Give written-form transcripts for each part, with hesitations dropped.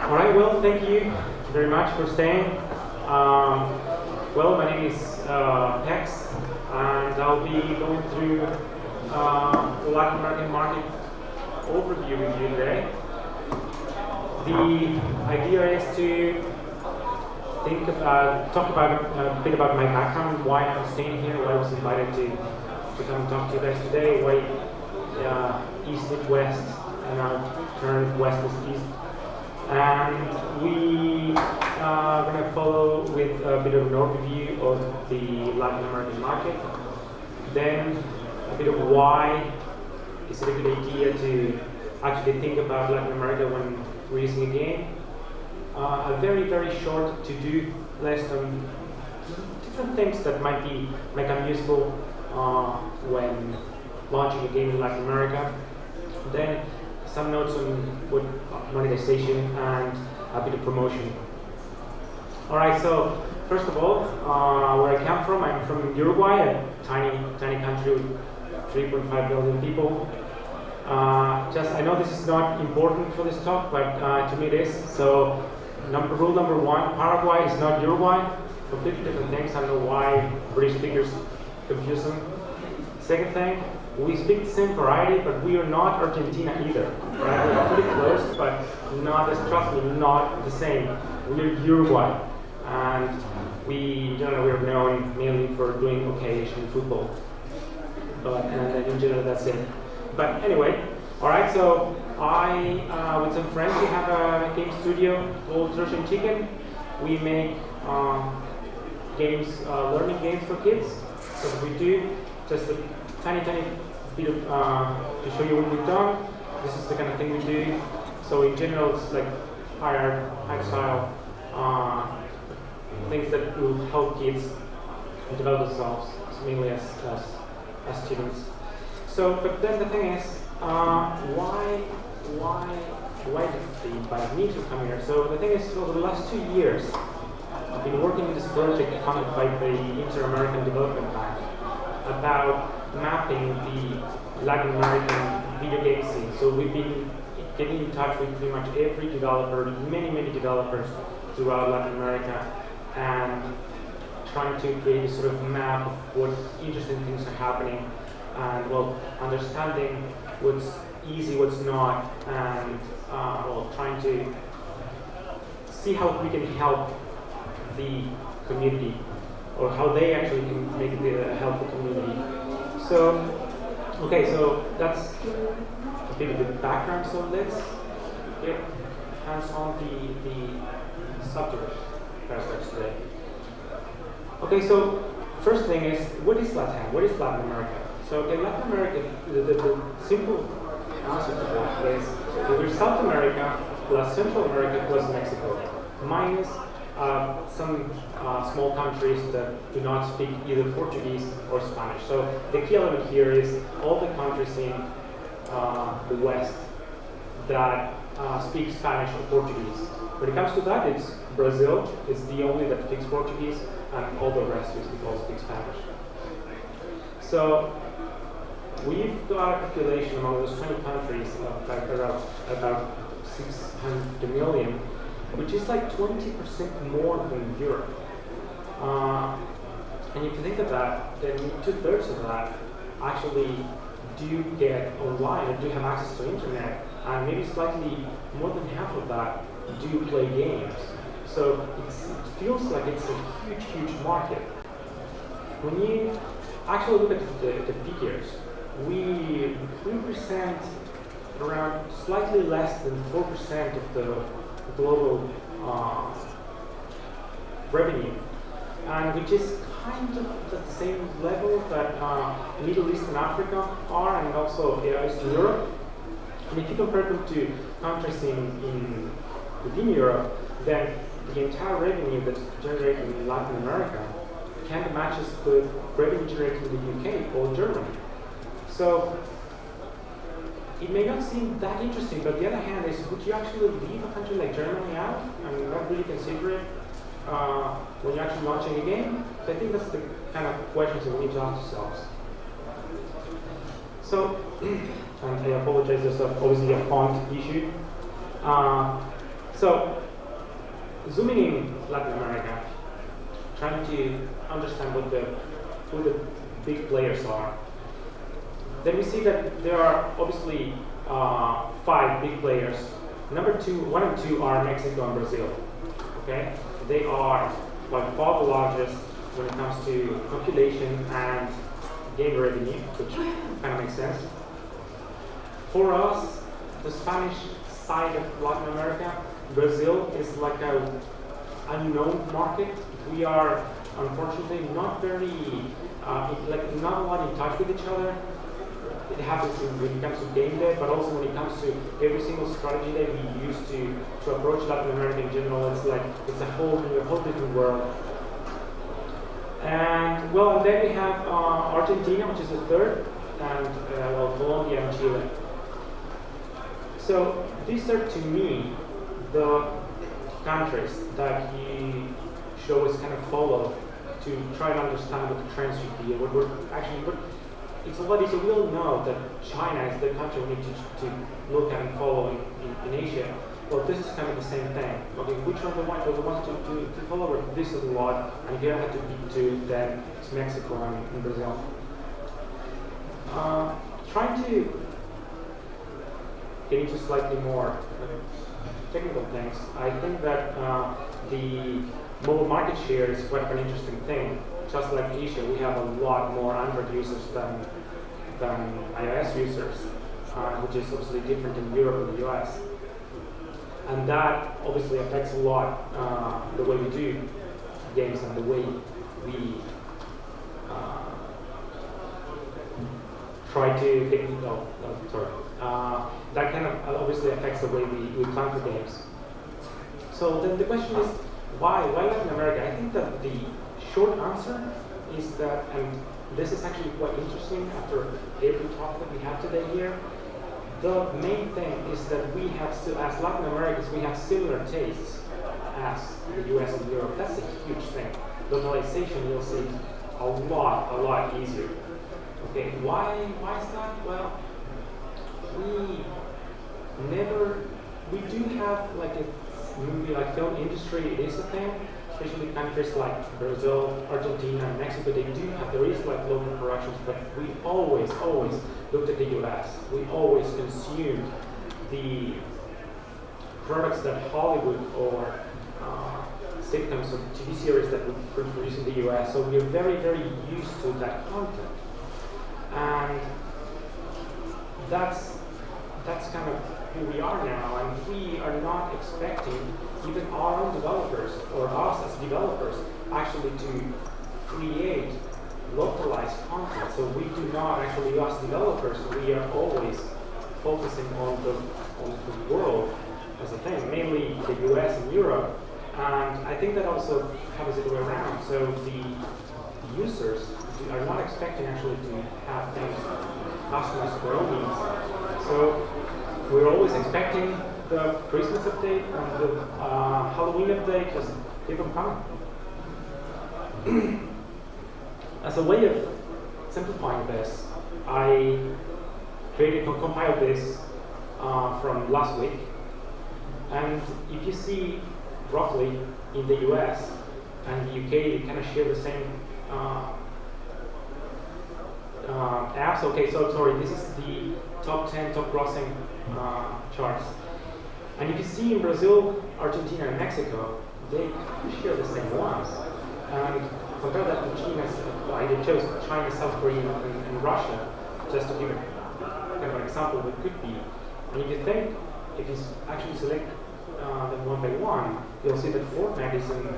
All right, well, thank you very much for staying. Well, my name is Pex, and I'll be going through the Latin American market overview with you today. The idea is to talk about a bit about my background, why I'm staying here, why I was invited to come talk to you guys today, why East is West, and I'll turn West is East. And we are going to follow with a bit of an overview of the Latin American market, then a bit of why is it a good idea to actually think about Latin America when releasing a game. A very, very short to-do list on different things that might become useful when launching a game in Latin America. Then some notes on what monetization and a bit of promotion. All right, so first of all, where I come from, I'm from Uruguay, a tiny country with 3.5 billion people. I know this is not important for this talk, but to me it is. So rule number one, Paraguay is not Uruguay. Completely different things. I don't know why British speakers confuse them. Second thing, we speak the same variety, but we are not Argentina either. Right? We're pretty close, but not, trust me, not the same. We're Uruguay, and we are known mainly for doing okay in football. And in general, that's it. But anyway, all right. So I, with some friends, we have a game studio called Trojan. We make games, learning games for kids. So what we do, just a tiny bit of to show you what we've done. This is the kind of thing we do. So in general, it's like high style things that will help kids develop themselves, mainly as students. So, but then the thing is, why did they invite me to come here? So the thing is, over the last 2 years, I've been working on this project funded by the Inter-American Development Bank about mapping the Latin American video game scene. So we've been getting in touch with pretty much every developer, many developers throughout Latin America, and trying to create a sort of map of what interesting things are happening, and well, understanding what's easy, what's not, and trying to see how we can help the community, or how they actually can make it a helpful community. So, okay, so that's a bit of the background. So let's get hands on the subject aspects today. Okay, so first thing is, what is Latin? What is Latin America? So, okay, Latin America, the simple answer to that is there's South America plus Central America plus Mexico, minus some small countries that do not speak either Portuguese or Spanish. So the key element here is all the countries in the West that speak Spanish or Portuguese. When it comes to that, it's Brazil. It's the only that speaks Portuguese, and all the rest all speak Spanish. So we've got a population among those 20 countries of about 600 million, which is like 20% more than Europe. And if you think of that, then 2/3 of that actually do get online or do have access to internet, and maybe slightly more than half of that do play games. So it feels like it's a huge market. When you actually look at the figures, we represent around slightly less than 4% of the global revenue, and which is kind of at the same level that Middle East and Africa are, and also Eastern Europe. And if you compare them to countries within Europe, then the entire revenue that's generated in Latin America kind of matches the revenue generated in the UK or Germany. So it may not seem that interesting, but the other hand is, would you actually leave a country like Germany out and not really consider it when you're actually launching a game? So I think that's the kind of questions that we need to ask ourselves. So, and I apologize, there's obviously a font issue. So, zooming in Latin America, trying to understand who the big players are. Then we see that there are obviously 5 big players. One and two are Mexico and Brazil. Okay, they are by far the largest when it comes to population and game revenue, which kind of makes sense. For us, the Spanish side of Latin America, Brazil is like an unknown market. We are unfortunately not very, not a lot in touch with each other. It happens when it comes to game day, but also when it comes to every single strategy that we use to approach Latin America in general. It's like it's a whole different world. And well, and then we have Argentina, which is the third, and Colombia and Chile. So these are, to me, the countries that you should always kind of follow to try and understand what the trends should be and what we're actually. It's a lot easier. We all know that China is the country we need to look at and follow in Asia. Well, this is kind of the same thing. Okay, which are the ones to follow? This is a lot, and if you have to pick 2, then it's Mexico and Brazil. Trying to get into slightly more technical things, I think that the mobile market share is quite an interesting thing. Just like Asia, we have a lot more Android users than iOS users, which is obviously different in Europe and the US. And that obviously affects a lot the way we do games and the way we try to get, that kind of obviously affects the way we plan for games. So then the question is, why Latin America? I think that the short answer is that, and this is actually quite interesting after every talk that we have today here, the main thing is that we have still, as Latin Americans, we have similar tastes as the US and Europe. That's a huge thing. Localization, you'll see, a lot easier. Okay, why is that? Well, we do have like a movie, like film industry, it is a thing. Especially countries like Brazil, Argentina, and Mexico, there is like local productions, but we always looked at the US. We always consumed the products that Hollywood or sitcoms or TV series that we produce in the US. So we're very used to that content. And that's kind of who we are now, and we are not expecting even our own developers or us as developers actually to create localized content. So we do not actually, us developers, we are always focusing on the world as a thing, mainly the US and Europe. And I think that also happens the other way around. So the users are not expecting actually to have things customized to their own needs. So we're always expecting the Christmas update and the Halloween update, just keep them coming. As a way of simplifying this, I compiled this from last week. And if you see roughly in the US and the UK, they kind of share the same apps. Okay, so sorry, this is the top 10 top grossing charts. And if you see in Brazil, Argentina, and Mexico, they share the same ones. And compare that to China, I chose China, South Korea, and Russia, just to give a kind of an example of what it could be. And if you think, if you actually select them one by one, you'll see that Fortnite is in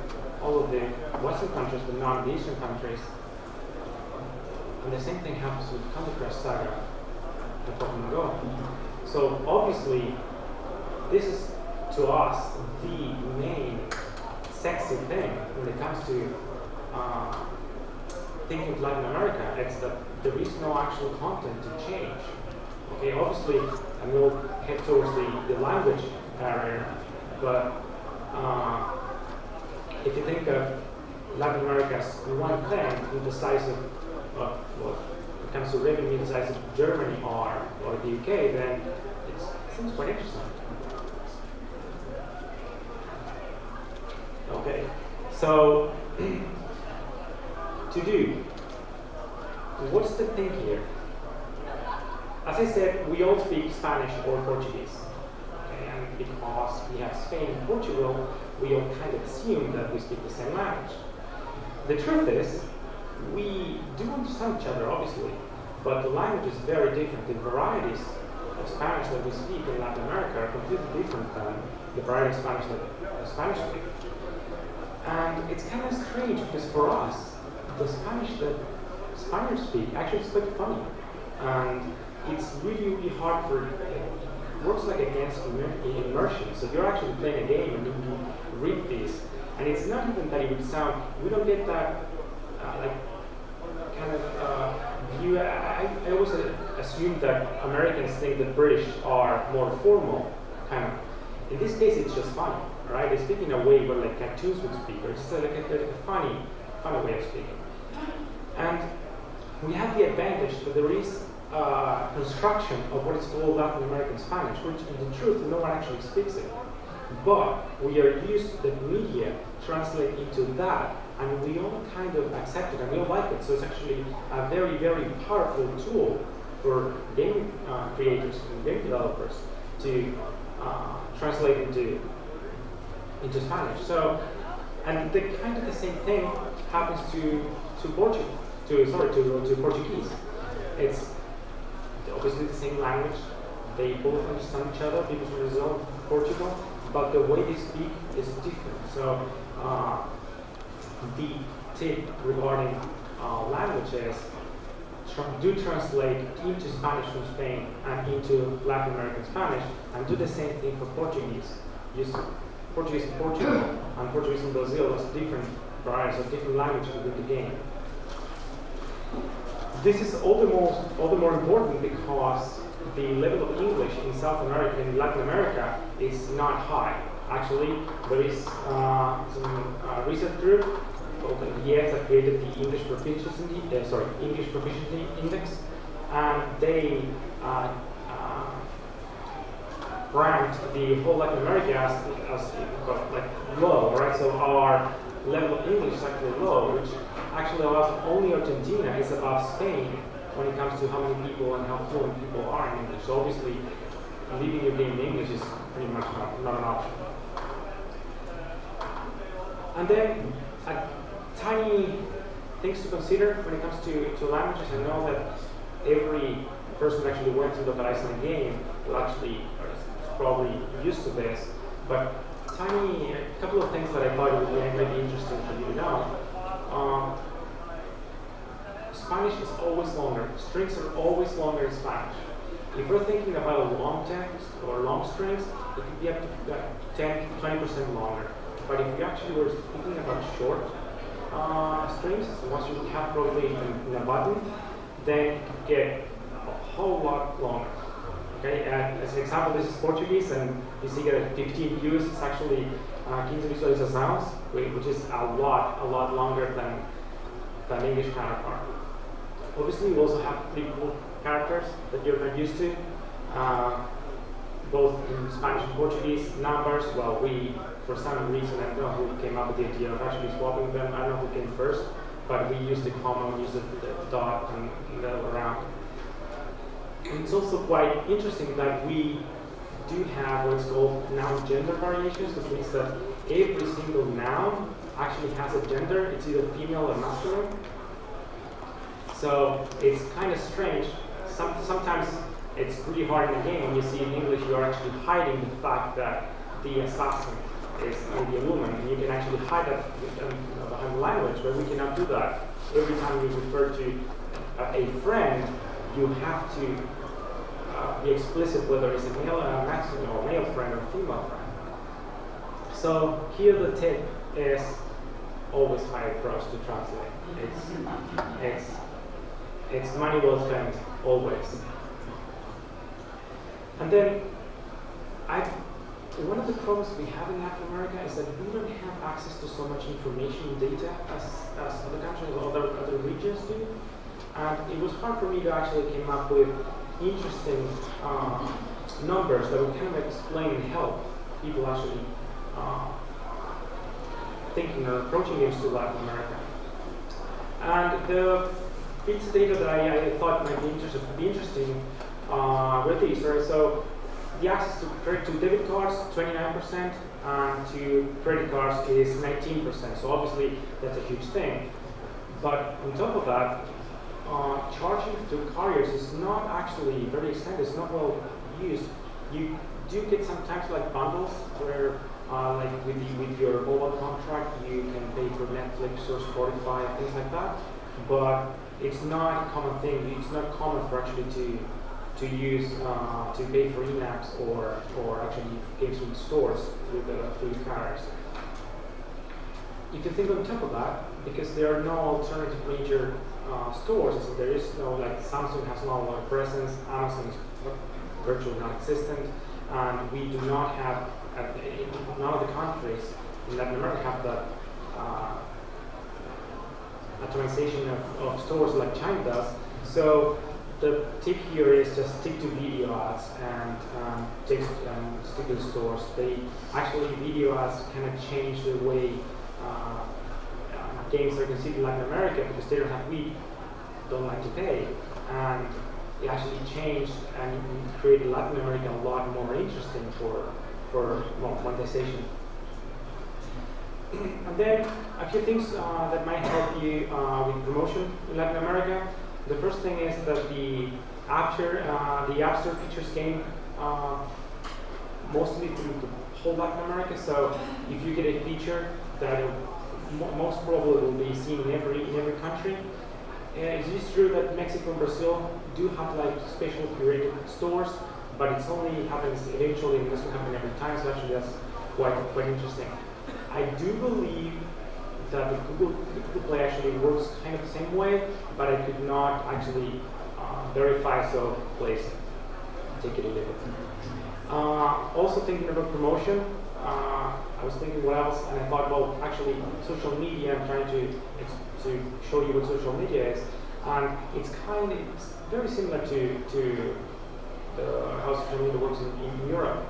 all of the Western countries, but not the Asian countries. And the same thing happens with Candy Crush Saga and Pokemon Go. So obviously, this is to us the main sexy thing when it comes to thinking of Latin America. It's that there is no actual content to change. Okay, obviously, and we'll head towards the language barrier, but if you think of Latin America as one thing with the size of well, when it comes to revenue, the size of Germany or the UK, then it seems quite interesting. Okay, so to do, what's the thing here? As I said, we all speak Spanish or Portuguese. Okay, and because we have Spain and Portugal, we all kind of assume that we speak the same language. The truth is, we do understand each other, obviously, but the language is very different. The varieties of Spanish that we speak in Latin America are completely different than the variety of Spanish that the Spanish speak. And it's kind of strange because for us, the Spanish that Spaniards speak actually is quite funny. And it's really, really hard for, it works like against immersion. So you're actually playing a game and you read this. And it's not even that it would sound, we don't get that kind of view. I always assume that Americans think that British are more formal, kind of. In this case, it's just funny, right? They speak in a way where like cartoons would speak, or it's just like a funny way of speaking. And we have the advantage that there is construction of what is called Latin American Spanish, which in the truth, no one actually speaks it. But we are used to the media translate into that, and we all kind of accept it, and we all like it. So it's actually a very, very powerful tool for game creators and game developers to translate into Spanish. So, and the kind of the same thing happens to Portuguese. It's obviously the same language. They both understand each other. People from Brazil, Portugal, but the way they speak is different. So the tip regarding languages do translate into Spanish from Spain and into Latin American Spanish, and do the same thing for Portuguese. Use Portuguese in Portugal and Portuguese in Brazil as different varieties of different languages within the game. This is all the more important because the level of English in South America and Latin America is not high. Actually, there is some research group called the ES that created the English Proficiency Index, and they ranked the whole Latin America as like low, right? So our level of English is actually low, which actually allows only Argentina is above Spain when it comes to how many people and how fluent people are in English. So obviously, leaving your game in English is pretty much not an option. And then, tiny things to consider when it comes to languages. I know that every person who actually went to localize in a game will actually is probably used to this, but a couple of things that I thought would be maybe interesting for you to know. Spanish is always longer. Strings are always longer in Spanish. If we're thinking about a long text or long strings, it could be up to 10 to 20% longer. But if you actually were thinking about short strings, once you have probably in a button, then it could get a whole lot longer. Okay, as an example, this is Portuguese, and you see that 15 views is actually 15 visualizações, which is a lot longer than English counterpart. Obviously, we also have pretty cool characters that you're not used to, both in Spanish and Portuguese. Numbers, well, we, for some reason, I don't know who came up with the idea of actually swapping them. I don't know who came first, but we used the comma, we used the dot, and the other way around. And it's also quite interesting that we do have what's called noun gender variations, which means that every single noun actually has a gender. It's either female or masculine. So it's kind of strange. Sometimes it's really hard in the game when you see in English you're actually hiding the fact that the assassin is maybe a woman, and you can actually hide that behind the language, but we cannot do that. Every time we refer to a friend, you have to be explicit whether it's a masculine or male friend or a female friend. So here the tip is always hire pros to translate. It's money well spent, always. And then, one of the problems we have in Latin America is that we don't have access to so much information and data as other countries or other regions do. And it was hard for me to actually come up with interesting numbers that would kind of explain and help people actually thinking or approaching games to Latin America. And the bits of data that I thought might be interesting with these, right? So the access to debit cards, 29%, and to credit cards is 19%. So obviously that's a huge thing. But on top of that, charging to carriers is not actually very extended. It's not well used. You do get sometimes like bundles where, like with your mobile contract, you can pay for Netflix or Spotify, things like that. But it's not a common thing. It's not common for actually to use to pay for in-apps or actually games from stores with carriers. If you think on top of that, because there are no alternative major stores, so there is no, like Samsung has no presence, Amazon is virtually non-existent, and we do not have, none of the countries in Latin America have that automatization of stores like China does. So the tip here is just stick to video ads and stick to the stores. Actually, video ads kind of change the way games are considered in Latin America because they don't like to pay, and it actually changed and created Latin America a lot more interesting for monetization. And then a few things that might help you with promotion in Latin America. The first thing is that the App Store features game mostly through the whole Latin America. So if you get a feature that most probably will be seen in every country. It is true that Mexico and Brazil do have like special curated stores, but it only happens eventually and doesn't happen every time. So actually, that's quite interesting. I do believe that the Google Play actually works kind of the same way, but I could not actually verify. So please take it a little bit. Also thinking about promotion. I was thinking what else, and I thought, well, actually, social media. I'm trying to show you what social media is, and it's very similar to how social media works in Europe.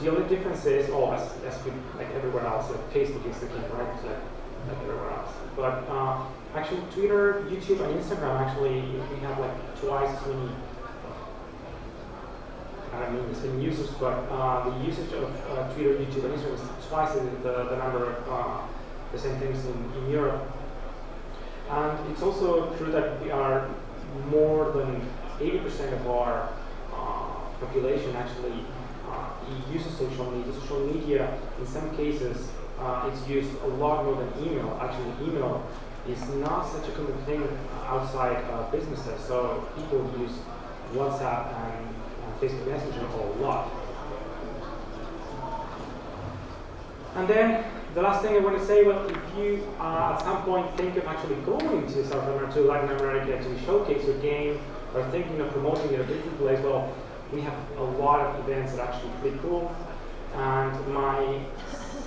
The only difference is, as with like everywhere else, like Facebook is the king, right? Like everywhere else. But actually, Twitter, YouTube, and Instagram actually we have like twice as many. I don't mean as many users, but the usage of Twitter, YouTube, and Instagram is twice the number of the same things in Europe. And it's also true that we are more than 80% of our population actually uses social media. Social media, in some cases, it's used a lot more than email. Actually, email is not such a common thing outside businesses. So people use WhatsApp and Facebook Messenger a lot. And then the last thing I want to say, well, if you at some point think of actually going to South America, to Latin America to showcase your game, or thinking of promoting it at different places, well, we have a lot of events that are actually pretty cool. And my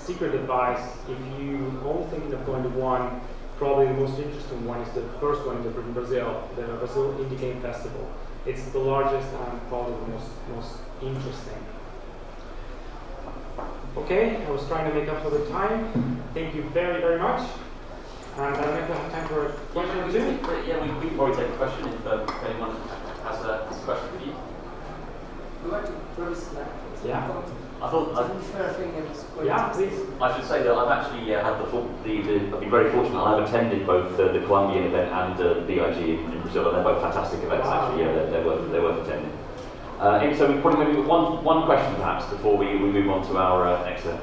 secret advice, if you only thinking of going to one, probably the most interesting one is the first one in Brazil, the Brazil Indie Game Festival. It's the largest and probably the most interesting. Okay, I was trying to make up for the time. Thank you very, very much. And I don't know if I have time for a question or two. Yeah, we can probably take a question if anyone has a question for you. We want to promise that. Yeah. Yeah, please. I should say that I've actually had I've been very fortunate. I've attended both the Colombian event and the BIG in Brazil, and they're both fantastic events. Wow. Actually, yeah, they're worth attending. So we probably maybe one question perhaps before we move on to our next event.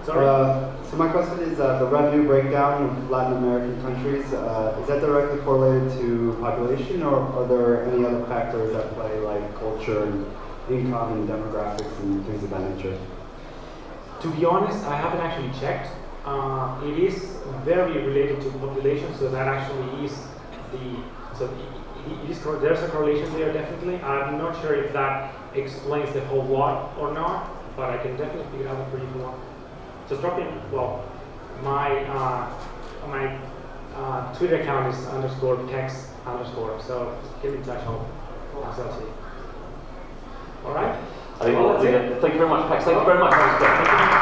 So my question is the revenue breakdown of Latin American countries, is that directly correlated to population, or are there any other factors at play like culture and income and demographics and things of that nature? To be honest, I haven't actually checked. It is very related to population, so that actually is there's a correlation there definitely. I'm not sure if that explains the whole lot or not, but I can definitely figure it out for you if you want. Just drop in. Well, my Twitter account is _text_. So just get in touch. I'll answer to you. All right. I think Well, thank you very much, Pax. Thank you very much. Thank you.